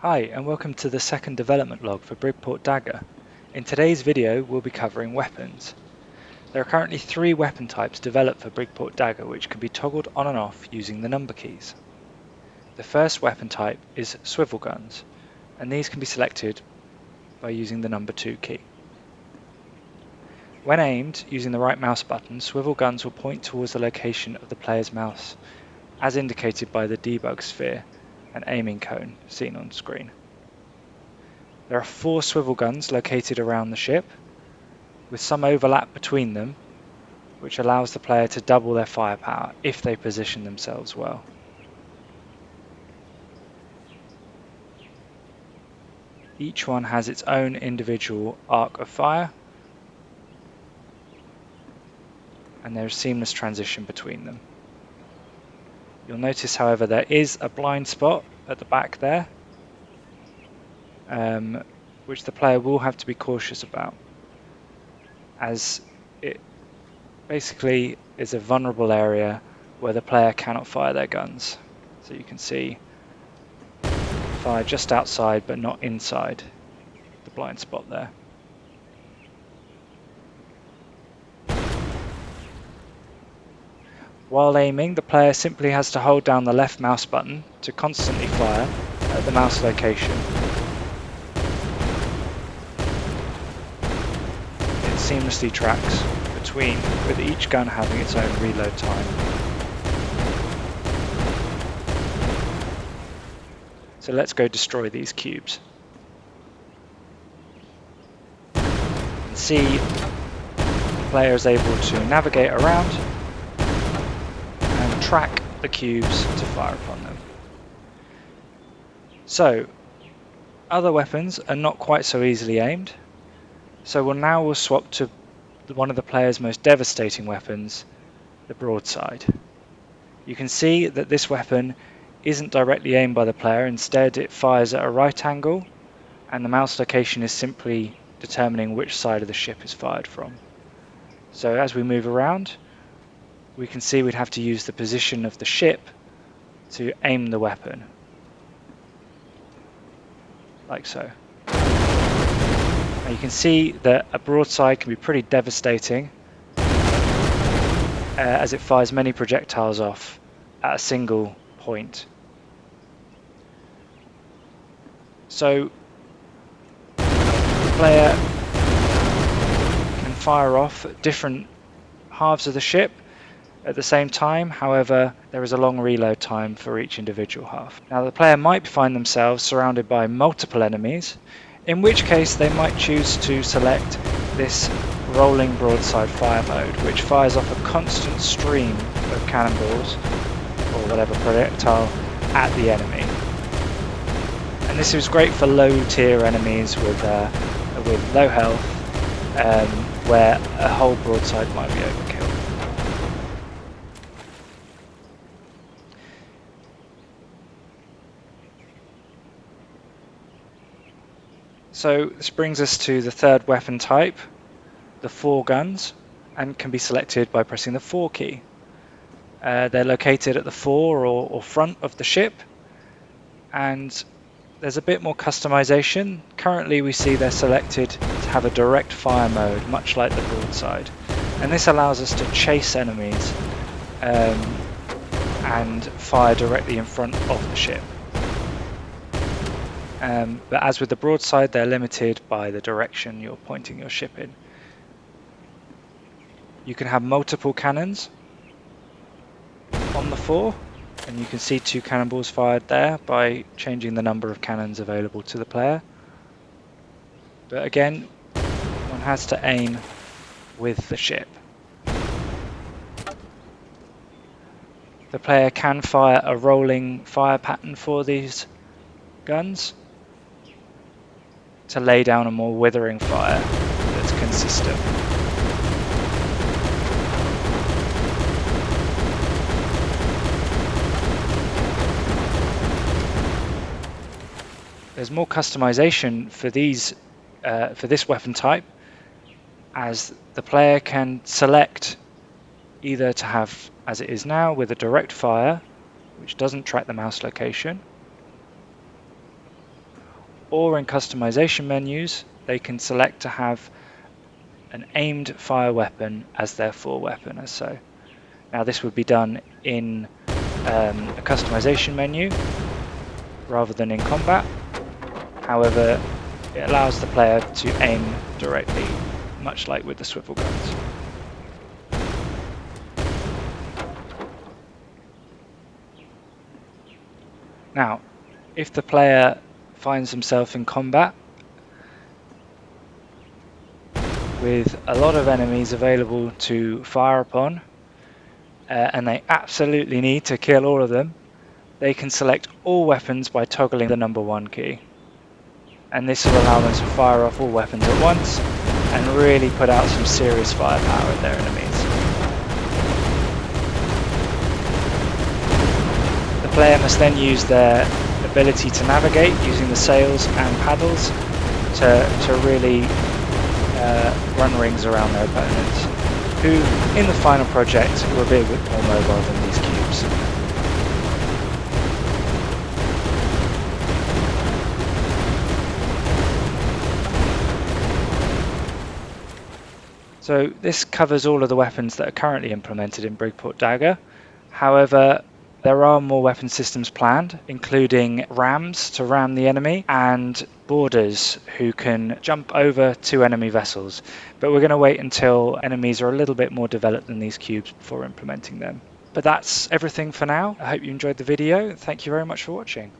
Hi and welcome to the second development log for Brigport Dagger. In today's video we'll be covering weapons. There are currently 3 weapon types developed for Brigport Dagger which can be toggled on and off using the number keys. The first weapon type is swivel guns, and these can be selected by using the number 2 key. When aimed using the right mouse button, swivel guns will point towards the location of the player's mouse, as indicated by the debug sphere and aiming cone seen on screen. There are 4 swivel guns located around the ship, with some overlap between them, which allows the player to double their firepower if they position themselves well. Each one has its own individual arc of fire, and there's seamless transition between them. You'll notice, however, there is a blind spot at the back there, which the player will have to be cautious about, as it basically is a vulnerable area where the player cannot fire their guns. So you can see fire just outside but not inside the blind spot there. While aiming, the player simply has to hold down the left mouse button to constantly fire at the mouse location. It seamlessly tracks between, with each gun having its own reload time. So let's go destroy these cubes. You can see the player is able to navigate around and track the cubes to fire upon them. So, other weapons are not quite so easily aimed, so we'll swap to one of the player's most devastating weapons, the broadside. You can see that this weapon isn't directly aimed by the player, instead it fires at a right angle, and the mouse location is simply determining which side of the ship is fired from. So as we move around, we can see we'd have to use the position of the ship to aim the weapon, like so. Now you can see that a broadside can be pretty devastating, as it fires many projectiles off at a single point. So the player can fire off different halves of the ship at the same time, however there is a long reload time for each individual half. Now the player might find themselves surrounded by multiple enemies, in which case they might choose to select this rolling broadside fire mode, which fires off a constant stream of cannonballs or whatever projectile at the enemy. And this is great for low tier enemies with low health, where a whole broadside might be overkill. So this brings us to the third weapon type, the 4 guns, and can be selected by pressing the 4 key. They're located at the fore or front of the ship, and there's a bit more customization. Currently we see they're selected to have a direct fire mode, much like the broadside, and this allows us to chase enemies and fire directly in front of the ship. But as with the broadside, they're limited by the direction you're pointing your ship in. You can have multiple cannons on the fore, and you can see 2 cannonballs fired there by changing the number of cannons available to the player. But again, one has to aim with the ship. The player can fire a rolling fire pattern for these guns to lay down a more withering fire that's consistent. There's more customization for this weapon type, as the player can select either to have, as it is now, with a direct fire, which doesn't track the mouse location, or in customization menus, they can select to have an aimed fire weapon as their fore weapon as so. Now this would be done in a customization menu rather than in combat. However, it allows the player to aim directly, much like with the swivel guns. Now, if the player finds himself in combat with a lot of enemies available to fire upon, and they absolutely need to kill all of them, they can select all weapons by toggling the number 1 key. And this will allow them to fire off all weapons at once and really put out some serious firepower at their enemies. The player must then use their ability to navigate using the sails and paddles to really run rings around their opponents, who in the final project will be a bit more mobile than these cubes. So this covers all of the weapons that are currently implemented in Brigport Dagger. However, there are more weapon systems planned, including rams to ram the enemy and boarders who can jump over to enemy vessels. But we're going to wait until enemies are a little bit more developed than these cubes before implementing them. But that's everything for now. I hope you enjoyed the video. Thank you very much for watching.